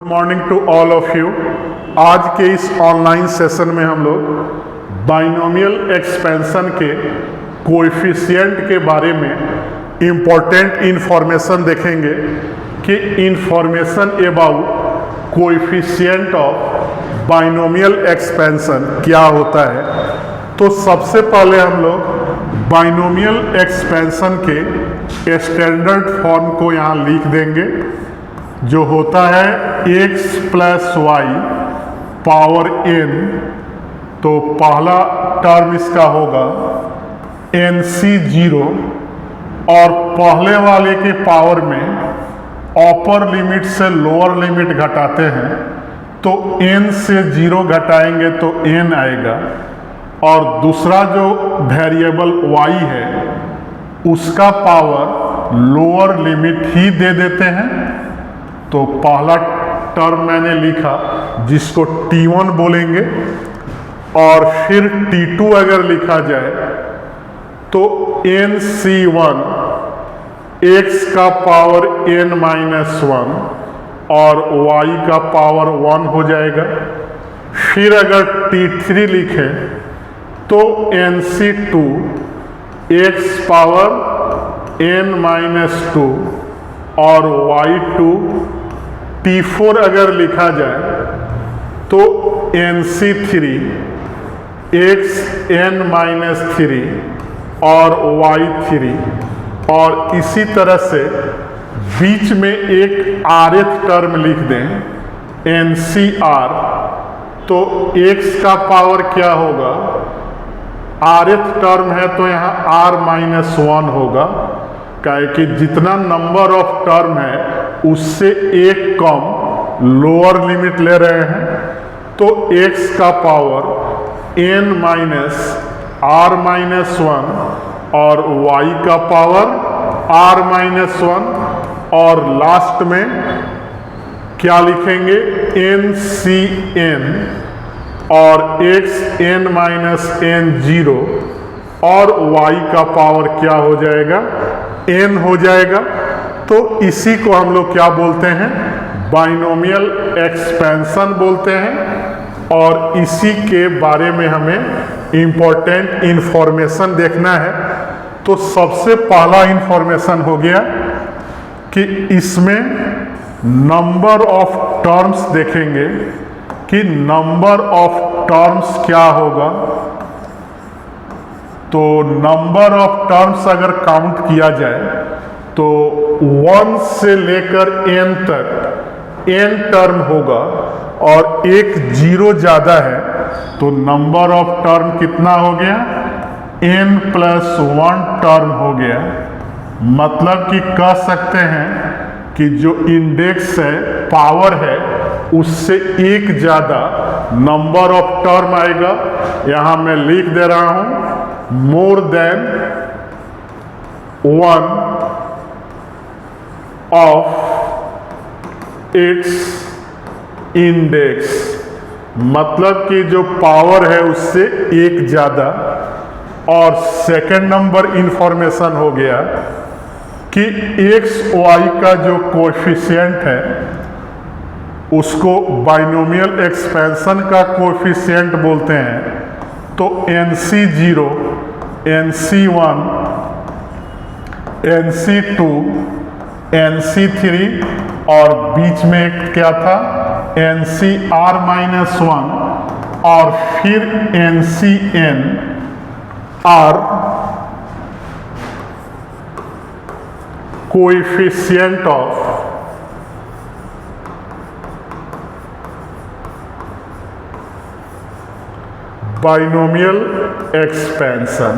Good morning to all of you. आज के इस ऑनलाइन सेशन में हम लोग बाइनोमियल एक्सपेंशन के कोएफिशिएंट के बारे में इम्पोर्टेंट इंफॉर्मेशन देखेंगे कि information about coefficient of binomial expansion क्या होता है। तो सबसे पहले हम लोग बाइनोमियल एक्सपेंशन के स्टैंडर्ड फॉर्म को यहाँ लिख देंगे, जो होता है x plus y power n। तो पहला टर्म इसका होगा nc0 और पहले वाले के पावर में अपर लिमिट से लोअर लिमिट घटाते हैं तो n से 0 घटाएंगे तो n आएगा, और दूसरा जो वेरिएबल y है उसका पावर लोअर लिमिट ही दे देते हैं। तो पहला टर्म मैंने लिखा जिसको t1 बोलेंगे, और फिर t2 अगर लिखा जाए तो nc1 x का पावर n माइनस 1 और y का पावर 1 हो जाएगा। फिर अगर t3 लिखे तो nc2 x power n minus 2 और y2। t4 अगर लिखा जाए तो nc3 x n माइनस 3 और y3, और इसी तरह से बीच में एक rth टर्म लिख दें ncr। तो x का पावर क्या होगा, rth टर्म है तो यहाँ r माइनस 1 होगा, क्या कि जितना नंबर ऑफ टर्म है उससे एक कम लोअर लिमिट ले रहे हैं। तो x का power n minus r minus 1 और y का पावर r माइनस 1, और लास्ट में क्या लिखेंगे ncn और x n माइनस n0 और y का पावर क्या हो जाएगा n हो जाएगा। तो इसी को हम लोग क्या बोलते हैं, बाइनोमियल एक्सपेंशन बोलते हैं, और इसी के बारे में हमें इम्पोर्टेंट इंफॉर्मेशन देखना है। तो सबसे पहला इंफॉर्मेशन हो गया कि इसमें नंबर ऑफ टर्म्स देखेंगे कि नंबर ऑफ टर्म्स क्या होगा। तो नंबर ऑफ टर्म्स अगर काउंट किया जाए तो 1 से लेकर n तक n टर्म होगा, और एक 0 ज़्यादा है तो नंबर ऑफ टर्म कितना हो गया, n प्लस 1 टर्म हो गया। मतलब कि कह सकते हैं कि जो इंडेक्स है, पावर है, उससे एक ज़्यादा नंबर ऑफ टर्म आएगा। यहाँ मैं लिख दे रहा हूँ more than 1 of its index, मतलब कि जो पावर है उससे एक ज़्यादा। और सेकंड नंबर इंफॉर्मेशन हो गया कि एक्स वाई का जो कोएफिशिएंट है उसको बाइनोमियल एक्सपेंशन का कोएफिशिएंट बोलते हैं। तो nc0 nc1 nc2 nc3 और बीच में क्या था ncr माइनस 1 और फिर ncn r coefficient of binomial expansion.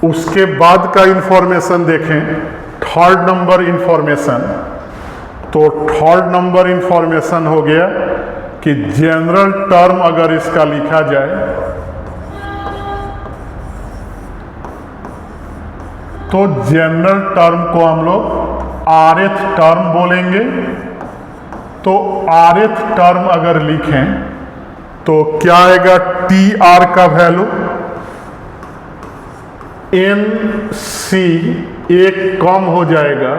उसके बाद का इंफॉर्मेशन देखें, थर्ड नंबर इंफॉर्मेशन। तो थर्ड नंबर इंफॉर्मेशन हो गया कि जनरल टर्म अगर इसका लिखा जाए तो जनरल टर्म को हम लोग rth टर्म बोलेंगे। तो rth टर्म अगर लिखें तो क्या आएगा, टी आर का वैल्यू एन सी एक कम हो जाएगा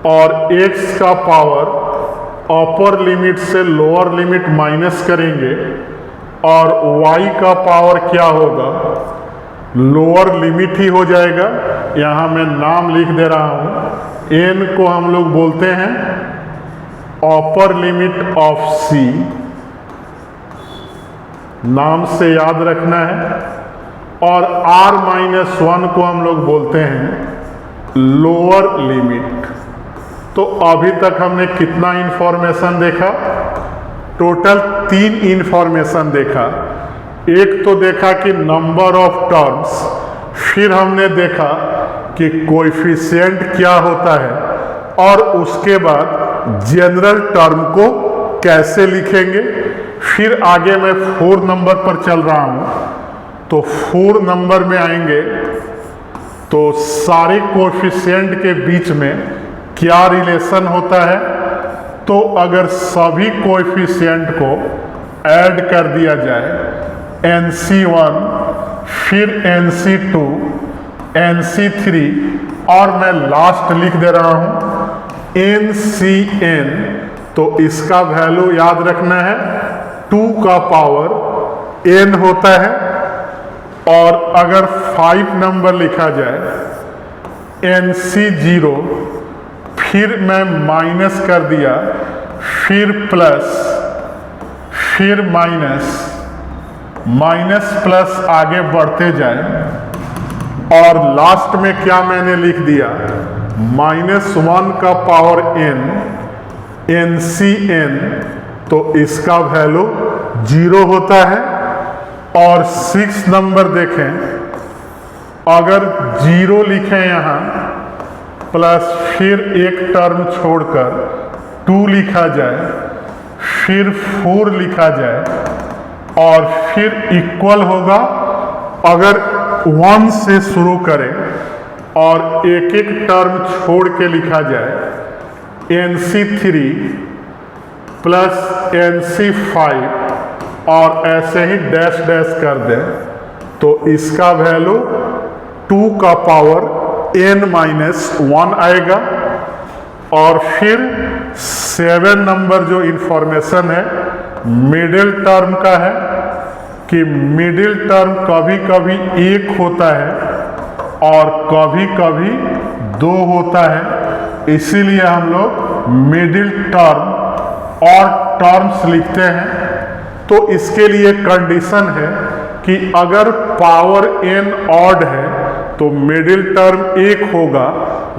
और x का पावर अपर लिमिट से लोअर लिमिट माइनस करेंगे और y का पावर क्या होगा, लोअर लिमिट ही हो जाएगा। यहाँ मैं नाम लिख दे रहा हूँ, n को हम लोग बोलते हैं अपर लिमिट ऑफ c, नाम से याद रखना है। और r-1 को हम लोग बोलते हैं लोअर लिमिट। तो अभी तक हमने कितना इंफॉर्मेशन देखा, टोटल 3 इंफॉर्मेशन देखा। एक तो देखा कि नंबर ऑफ टर्म्स, फिर हमने देखा कि कोएफिशिएंट क्या होता है, और उसके बाद जनरल टर्म को कैसे लिखेंगे। फिर आगे मैं 4 नंबर पर चल रहा हूँ, तो 4 नंबर में आएंगे तो सारे कोएफिशिएंट के बीच में क्या रिलेशन होता है। तो अगर सभी कोएफिशिएंट को ऐड कर दिया जाए, NC1 फिर NC2 NC3 और मैं लास्ट लिख दे रहा हूँ NCN, तो इसका वैल्यू याद रखना है 2 का पावर n होता है। और अगर 5 नंबर लिखा जाए NC0, फिर मैं माइनस कर दिया, फिर प्लस, फिर माइनस, माइनस प्लस आगे बढ़ते जाए और लास्ट में क्या मैंने लिख दिया, -1 का पावर n NCN, तो इसका वैल्यू 0 होता है। और 6 नंबर देखें, अगर 0 लिखें यहाँ प्लस फिर एक टर्म छोड़कर 2 लिखा जाए, फिर 4 लिखा जाए और फिर इक्वल होगा, अगर 1 से शुरू करें और एक एक टर्म छोड़ के लिखा जाए NC3 प्लस NC5 और ऐसे ही डैश डैश कर दें, तो इसका वैल्यू 2 का पावर n-1 आएगा। और फिर 7 नंबर जो इंफॉर्मेशन है मिडिल टर्म का है कि मिडिल टर्म कभी कभी 1 होता है और कभी कभी 2 होता है, इसीलिए हम लोग मिडिल टर्म और टर्म्स लिखते हैं। तो इसके लिए कंडीशन है कि अगर पावर n ऑड है तो मिडिल टर्म 1 होगा,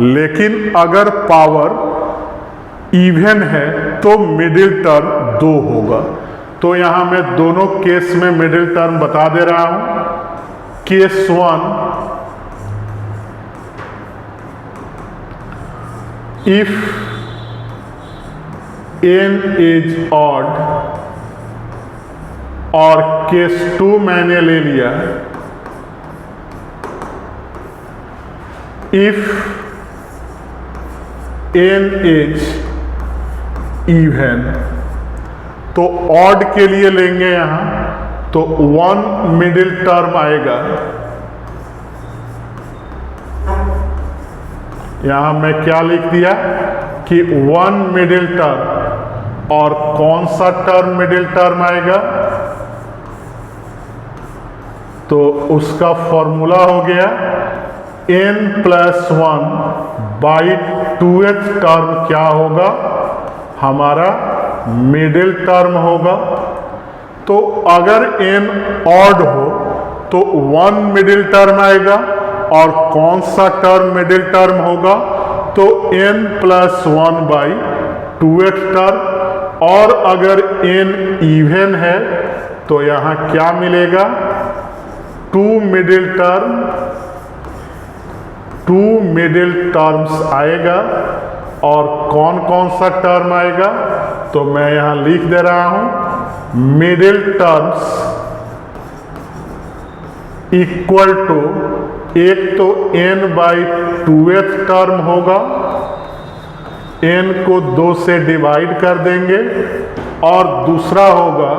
लेकिन अगर पावर इवन है तो मिडिल टर्म 2 होगा। तो यहाँ मैं दोनों केस में मिडिल टर्म बता दे रहा हूँ। Case 1, if n is odd, और केस 2 मैंने ले लिया इफ n इज इवन। तो ऑड के लिए लेंगे यहाँ, तो 1 मिडिल टर्म आएगा। यहाँ मैं क्या लिख दिया कि 1 मिडिल टर्म, और कौन सा टर्म मिडिल टर्म आएगा, तो उसका फॉर्मूला हो गया n+1 बाई 2th टर्म क्या होगा, हमारा मिडिल टर्म होगा। तो अगर n ऑड हो तो 1 मिडिल टर्म आएगा, और कौन सा टर्म मिडिल टर्म होगा, तो n+1 बाई 2th टर्म। और अगर n इवन है तो यहाँ क्या मिलेगा, 2 मिडिल टर्म, 2 मिडिल टर्म्स आएगा। और कौन कौन सा टर्म आएगा, तो मैं यहाँ लिख दे रहा हूँ मिडिल टर्म्स इक्वल टू, एक तो n/2th टर्म होगा, n को 2 से डिवाइड कर देंगे, और दूसरा होगा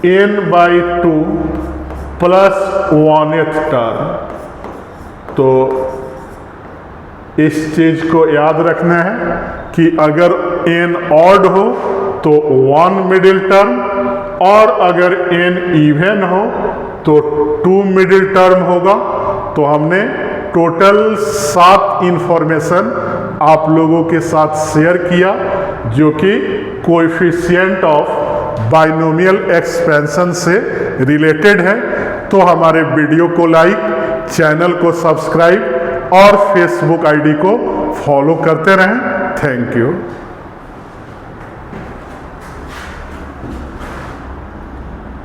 n/2 + 1th टर्म। तो इस चीज को याद रखना है कि अगर n ऑड हो तो 1 मिडिल टर्म, और अगर n इवन हो तो 2 मिडिल टर्म होगा। तो हमने टोटल 7 इंफॉर्मेशन आप लोगों के साथ शेयर किया जो कि कोएफिशिएंट ऑफ बाइनोमियल एक्सपेंशन से रिलेटेड है। तो हमारे वीडियो को लाइक, चैनल को सब्सक्राइब और फेसबुक आईडी को फॉलो करते रहें। Thank you.